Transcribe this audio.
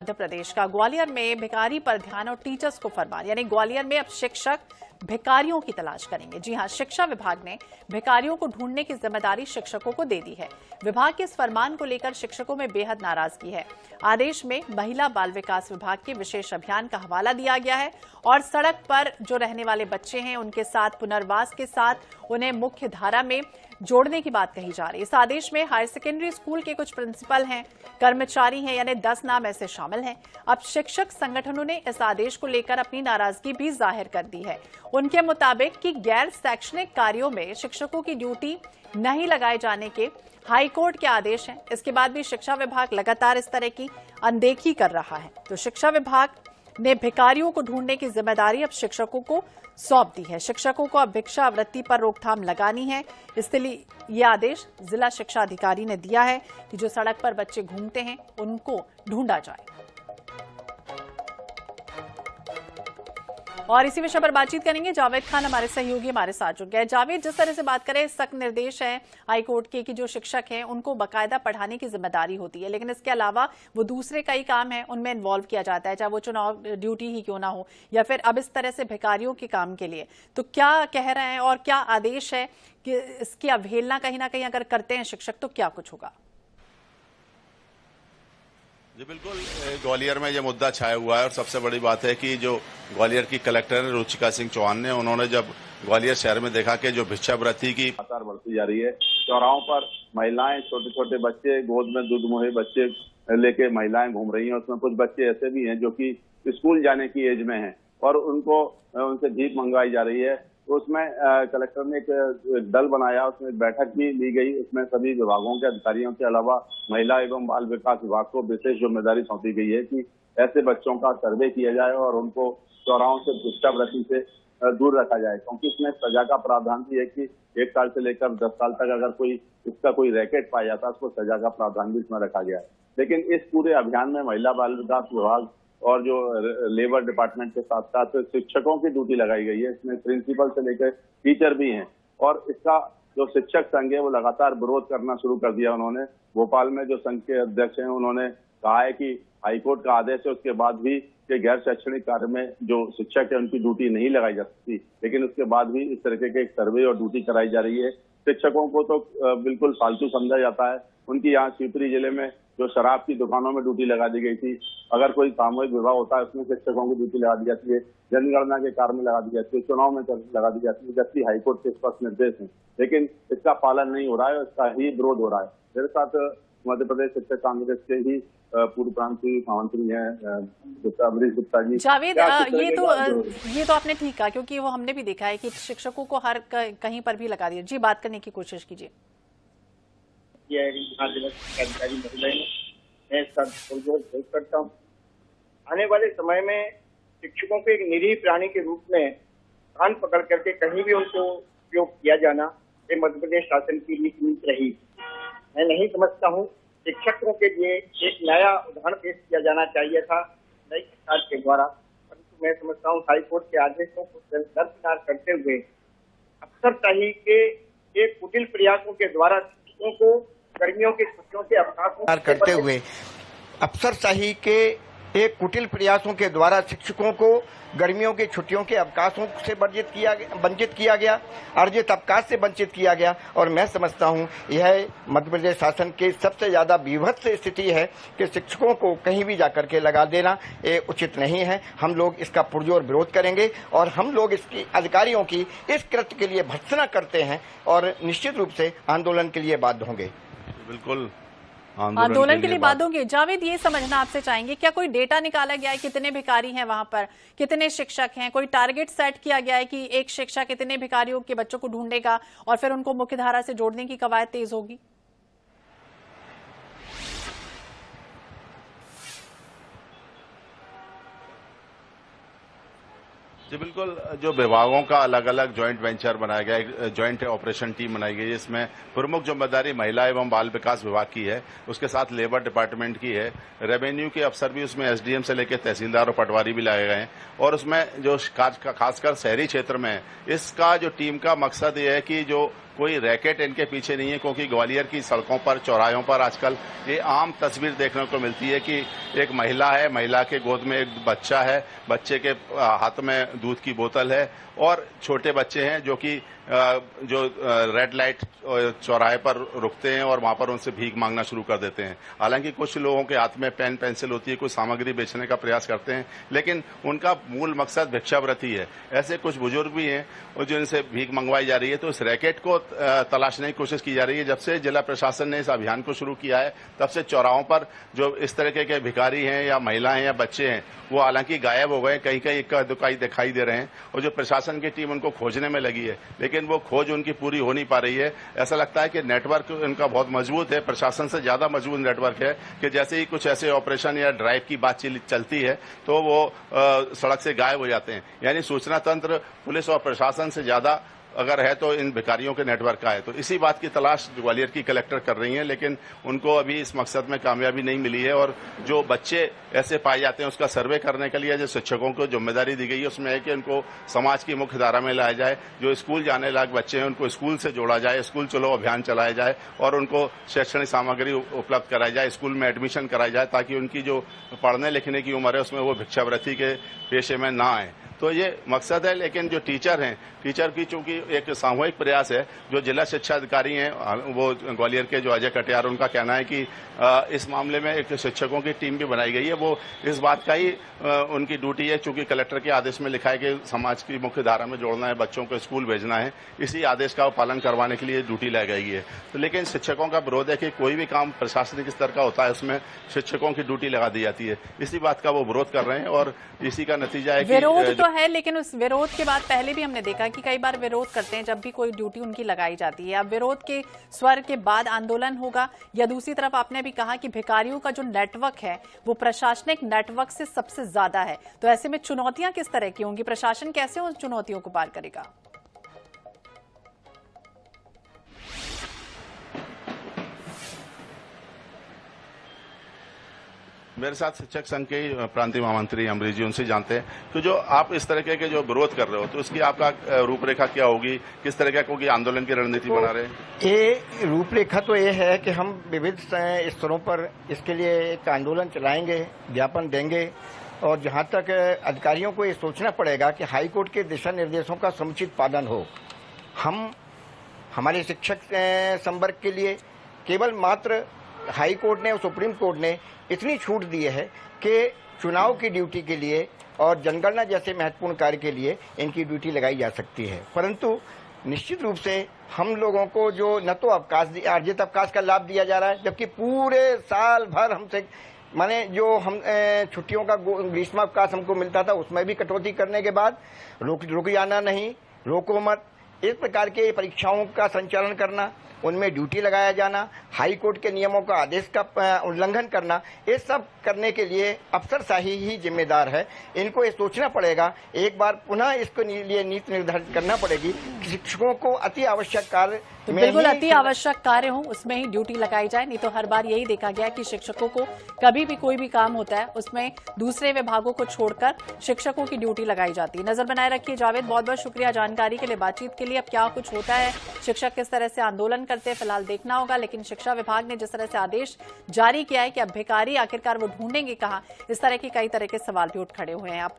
मध्य प्रदेश का। ग्वालियर में भिखारी पर ध्यान और टीचर्स को फरमान, यानी ग्वालियर में अब शिक्षक भिखारियों की तलाश करेंगे। जी हां, शिक्षा विभाग ने भिखारियों को ढूंढने की जिम्मेदारी शिक्षकों को दे दी है। विभाग के इस फरमान को लेकर शिक्षकों में बेहद नाराजगी है। आदेश में महिला बाल विकास विभाग के विशेष अभियान का हवाला दिया गया है और सड़क पर जो रहने वाले बच्चे हैं उनके साथ पुनर्वास के साथ उन्हें मुख्य धारा में जोड़ने की बात कही जा रही है। इस आदेश में हायर सेकेंडरी स्कूल के कुछ प्रिंसिपल हैं, कर्मचारी हैं, यानी 10 नाम ऐसे शामिल हैं। अब शिक्षक संगठनों ने इस आदेश को लेकर अपनी नाराजगी भी जाहिर कर दी है। उनके मुताबिक कि गैर शैक्षणिक कार्यों में शिक्षकों की ड्यूटी नहीं लगाए जाने के हाईकोर्ट के आदेश हैं। इसके बाद भी शिक्षा विभाग लगातार इस तरह की अनदेखी कर रहा है। तो शिक्षा विभाग ने भिखारियों को ढूंढने की जिम्मेदारी अब शिक्षकों को सौंप दी है। शिक्षकों को अब भिक्षावृत्ति पर रोकथाम लगानी है, इसलिए यह आदेश जिला शिक्षा अधिकारी ने दिया है कि जो सड़क पर बच्चे घूमते हैं उनको ढूंढा जाए। और इसी विषय पर बातचीत करेंगे। जावेद खान हमारे सहयोगी हमारे साथ जुड़ गए। जावेद, जिस तरह से बात करें, सख्त निर्देश है हाईकोर्ट के कि जो शिक्षक हैं उनको बाकायदा पढ़ाने की जिम्मेदारी होती है, लेकिन इसके अलावा वो दूसरे कई काम है उनमें इन्वॉल्व किया जाता है, चाहे वो चुनाव ड्यूटी ही क्यों ना हो या फिर अब इस तरह से भिखारियों के काम के लिए। तो क्या कह रहे हैं और क्या आदेश है कि इसकी अवहेलना कहीं ना कहीं अगर करते हैं शिक्षक तो क्या कुछ होगा? जी बिल्कुल, ग्वालियर में ये मुद्दा छाया हुआ है और सबसे बड़ी बात है कि जो ग्वालियर की कलेक्टर है रुचिका सिंह चौहान ने, उन्होंने जब ग्वालियर शहर में देखा कि जो भिक्षावृत्ति की लगातार बढ़ती जा रही है, चौराहों पर महिलाएं, छोटे छोटे बच्चे, गोद में दूध मुहे बच्चे लेके महिलाएं घूम रही हैं। उसमें कुछ बच्चे ऐसे भी हैं जो कि स्कूल जाने की एज में हैं और उनसे भीख मंगवाई जा रही है। तो उसमें कलेक्टर ने एक दल बनाया, उसमें एक बैठक भी ली गई। उसमें सभी विभागों के अधिकारियों के अलावा महिला एवं बाल विकास विभाग को विशेष जिम्मेदारी सौंपी गई है कि ऐसे बच्चों का सर्वे किया जाए और उनको चौराहों से भिक्षावृत्ति से दूर रखा जाए, क्योंकि इसमें सजा का प्रावधान भी है कि 1 साल से लेकर 10 साल तक अगर कोई रैकेट पाया जाता है उसको सजा का प्रावधान भी इसमें रखा गया है। लेकिन इस पूरे अभियान में महिला बाल विकास विभाग और जो लेबर डिपार्टमेंट के साथ साथ शिक्षकों की ड्यूटी लगाई गई है। इसमें प्रिंसिपल से लेकर टीचर भी हैं और इसका जो शिक्षक संघ है वो लगातार विरोध करना शुरू कर दिया। उन्होंने भोपाल में जो संघ के अध्यक्ष हैं उन्होंने कहा है कि हाईकोर्ट का आदेश है, उसके बाद भी कि गैर शैक्षणिक कार्य में जो शिक्षक है उनकी ड्यूटी नहीं लगाई जा सकती, लेकिन उसके बाद भी इस तरीके के एक सर्वे और ड्यूटी कराई जा रही है। शिक्षकों को तो बिल्कुल फालतू समझा जाता है। उनकी यहाँ शिवपुरी जिले में जो शराब की दुकानों में ड्यूटी लगा दी गई थी, अगर कोई सामूहिक विवाह होता है उसमें शिक्षकों की ड्यूटी लगा दी जाती है, जनगणना के कार्य में लगा दी जाती है, चुनाव में लगा दी जाती है, जबकि हाईकोर्ट के स्पष्ट निर्देश हैं, लेकिन इसका पालन नहीं हो रहा है, इसका ही विरोध हो रहा है। मेरे साथ मध्य प्रदेश शिक्षक कांग्रेस के ही पूर्व प्रांतीय महामंत्री हैं अमरीश गुप्ता जी। जावेद, ये तो आपने ठीक कहा, क्योंकि वो हमने भी देखा है कि शिक्षकों को हर कहीं पर भी लगा दिया। जी, बात करने की कोशिश कीजिए। अधिकारी महोदय ने मैं इसका करता हूँ। आने वाले समय में शिक्षकों को एक निरीह प्राणी के रूप में कान पकड़ करके कहीं भी उनको उपयोग किया जाना ये मध्य प्रदेश शासन की नीति रही। मैं नहीं समझता हूँ शिक्षकों के लिए एक नया उदाहरण पेश किया जाना चाहिए था नई सरकार के द्वारा, परंतु मैं समझता हूँ हाईकोर्ट के आदेशों को दरकिनार करते हुए अफसरशाही के एक कुटिल प्रयासों के द्वारा शिक्षकों को गर्मियों की छुट्टियों के अवकाशों करते हुए अफसरशाही के एक कुटिल प्रयासों के द्वारा शिक्षकों को गर्मियों की छुट्टियों के अवकाशों से वंचित किया गया, अर्जित अवकाश से वंचित किया गया। और मैं समझता हूं यह मध्य प्रदेश शासन की सबसे ज्यादा विभत्स स्थिति है कि शिक्षकों को कहीं भी जाकर के लगा देना ये उचित नहीं है। हम लोग इसका पुरजोर विरोध करेंगे और हम लोग इसकी अधिकारियों की इस कृत्य के लिए भर्त्सना करते हैं और निश्चित रूप से आंदोलन के लिए बाध्य होंगे। बिल्कुल आंदोलन के लिए बात होंगे। जावेद, ये समझना आपसे चाहेंगे, क्या कोई डेटा निकाला गया है कितने भिखारी हैं वहां पर, कितने शिक्षक हैं? कोई टारगेट सेट किया गया है कि एक शिक्षक कितने भिखारियों के बच्चों को ढूंढेगा और फिर उनको मुख्यधारा से जोड़ने की कवायद तेज होगी? जी बिल्कुल, जो विभागों का अलग अलग जॉइंट वेंचर बनाया गया है, जॉइंट ऑपरेशन टीम बनाई गई है, इसमें प्रमुख जिम्मेदारी महिला एवं बाल विकास विभाग की है, उसके साथ लेबर डिपार्टमेंट की है, रेवेन्यू के अफसर भी उसमें एसडीएम से लेकर तहसीलदार और पटवारी भी लाए गए हैं। और उसमें जो खासकर शहरी क्षेत्र में इसका जो टीम का मकसद ये है कि जो कोई रैकेट इनके पीछे नहीं है, क्योंकि ग्वालियर की सड़कों पर, चौराहों पर आजकल ये आम तस्वीर देखने को मिलती है कि एक महिला है, महिला के गोद में एक बच्चा है, बच्चे के हाथ में दूध की बोतल है और छोटे बच्चे हैं जो कि जो रेड लाइट चौराहे पर रुकते हैं और वहां पर उनसे भीख मांगना शुरू कर देते हैं। हालांकि कुछ लोगों के हाथ में पेन पेंसिल होती है, कुछ सामग्री बेचने का प्रयास करते हैं, लेकिन उनका मूल मकसद भिक्षावृत्ति है। ऐसे कुछ बुजुर्ग भी हैं और जिनसे भीख मंगवाई जा रही है। तो इस रैकेट को तलाशने की कोशिश की जा रही है। जब से जिला प्रशासन ने इस अभियान को शुरू किया है, तब से चौराहों पर जो इस तरह के भिखारी हैं या महिलाएं या बच्चे हैं, वो हालांकि गायब हो गए, कहीं कहीं इक्का दुक्का दिखाई दे रहे हैं और जो प्रशासन की टीम उनको खोजने में लगी है, लेकिन वो खोज उनकी पूरी हो नहीं पा रही है। ऐसा लगता है कि नेटवर्क उनका बहुत मजबूत है, प्रशासन से ज्यादा मजबूत नेटवर्क है कि जैसे ही कुछ ऐसे ऑपरेशन या ड्राइव की बातचीत चलती है तो वो सड़क से गायब हो जाते हैं। यानी सूचना तंत्र पुलिस और प्रशासन से ज्यादा अगर है तो इन भिखारियों के नेटवर्क का है। तो इसी बात की तलाश ग्वालियर की कलेक्टर कर रही हैं, लेकिन उनको अभी इस मकसद में कामयाबी नहीं मिली है। और जो बच्चे ऐसे पाए जाते हैं उसका सर्वे करने के लिए जो शिक्षकों को जिम्मेदारी दी गई है, उसमें है कि उनको समाज की मुख्य धारा में लाया जाए। जो स्कूल जाने लायक बच्चे हैं उनको स्कूल से जोड़ा जाए, स्कूल चलो अभियान चलाया जाए और उनको शैक्षणिक सामग्री उपलब्ध कराई जाए, स्कूल में एडमिशन कराई जाए, ताकि उनकी जो पढ़ने लिखने की उम्र है उसमें वो भिक्षावृत्ति के पेशे में ना आए। तो ये मकसद है। लेकिन जो टीचर हैं, टीचर की चूंकि एक सामूहिक प्रयास है, जो जिला शिक्षा अधिकारी हैं वो ग्वालियर के जो अजय कटियार, उनका कहना है कि इस मामले में एक शिक्षकों की टीम भी बनाई गई है। वो इस बात का ही उनकी ड्यूटी है, चूंकि कलेक्टर के आदेश में लिखा है कि समाज की मुख्य धारा में जोड़ना है, बच्चों को स्कूल भेजना है, इसी आदेश का पालन करवाने के लिए ड्यूटी लगाई गई है। तो लेकिन शिक्षकों का विरोध है कि कोई भी काम प्रशासनिक स्तर का होता है उसमें शिक्षकों की ड्यूटी लगा दी जाती है। इसी बात का वो विरोध कर रहे हैं और इसी का नतीजा है कि विरोध तो है, लेकिन उस विरोध के बाद पहले भी हमने देखा कि कई बार विरोध करते हैं जब भी कोई ड्यूटी उनकी लगाई जाती है। अब विरोध के स्वर के बाद आंदोलन होगा, या दूसरी तरफ आपने भी कहा कि भिखारियों का जो नेटवर्क है वो प्रशासनिक नेटवर्क से सबसे ज्यादा है। तो ऐसे में चुनौतियां किस तरह की होंगी, प्रशासन कैसे उन चुनौतियों को पार करेगा? मेरे साथ शिक्षक संघ के प्रांतीय महामंत्री अमरीश जी, उनसे जानते हैं कि जो आप इस तरह के जो विरोध कर रहे हो तो इसकी आपका रूपरेखा क्या होगी, किस तरह का होगी, आंदोलन की रणनीति बना रहे हैं? ये रूपरेखा तो ये है कि हम विविध स्तरों पर इसके लिए एक आंदोलन चलाएंगे, ज्ञापन देंगे और जहां तक अधिकारियों को ये सोचना पड़ेगा कि हाईकोर्ट के दिशा निर्देशों का समुचित पालन हो। हम हमारे शिक्षक संवर्ग के लिए केवल मात्र हाई कोर्ट ने और सुप्रीम कोर्ट ने इतनी छूट दी है कि चुनाव की ड्यूटी के लिए और जनगणना जैसे महत्वपूर्ण कार्य के लिए इनकी ड्यूटी लगाई जा सकती है। परंतु निश्चित रूप से हम लोगों को जो न तो अवकाश, अर्जित अवकाश का लाभ दिया जा रहा है, जबकि पूरे साल भर हमसे माने जो हम छुट्टियों का ग्रीष्मावकाश हमको मिलता था उसमें भी कटौती करने के बाद रुक जाना नहीं, रोको मत, इस प्रकार के परीक्षाओं का संचालन करना, उनमें ड्यूटी लगाया जाना, हाई कोर्ट के नियमों का आदेश का उल्लंघन करना, ये सब करने के लिए अफसरशाही ही जिम्मेदार है। इनको ये सोचना पड़ेगा, एक बार पुनः इसको लिए नीति निर्धारित करना पड़ेगी। शिक्षकों को अति आवश्यक कार्य तो बिल्कुल अति आवश्यक कार्य हो उसमें ही ड्यूटी लगाई जाए, नहीं तो हर बार यही देखा गया कि शिक्षकों को कभी भी कोई भी काम होता है उसमें दूसरे विभागों को छोड़कर शिक्षकों की ड्यूटी लगाई जाती है। नजर बनाए रखिए जावेद, बहुत बहुत शुक्रिया जानकारी के लिए, बातचीत के लिए। अब क्या कुछ होता है, शिक्षक किस तरह से आंदोलन करते हैं, फिलहाल देखना होगा। लेकिन शिक्षा विभाग ने जिस तरह से आदेश जारी किया है कि अब भिखारी आखिरकार वो ढूंढेंगे कहां, इस तरह के कई तरह के सवाल भी उठ खड़े हुए हैं। अब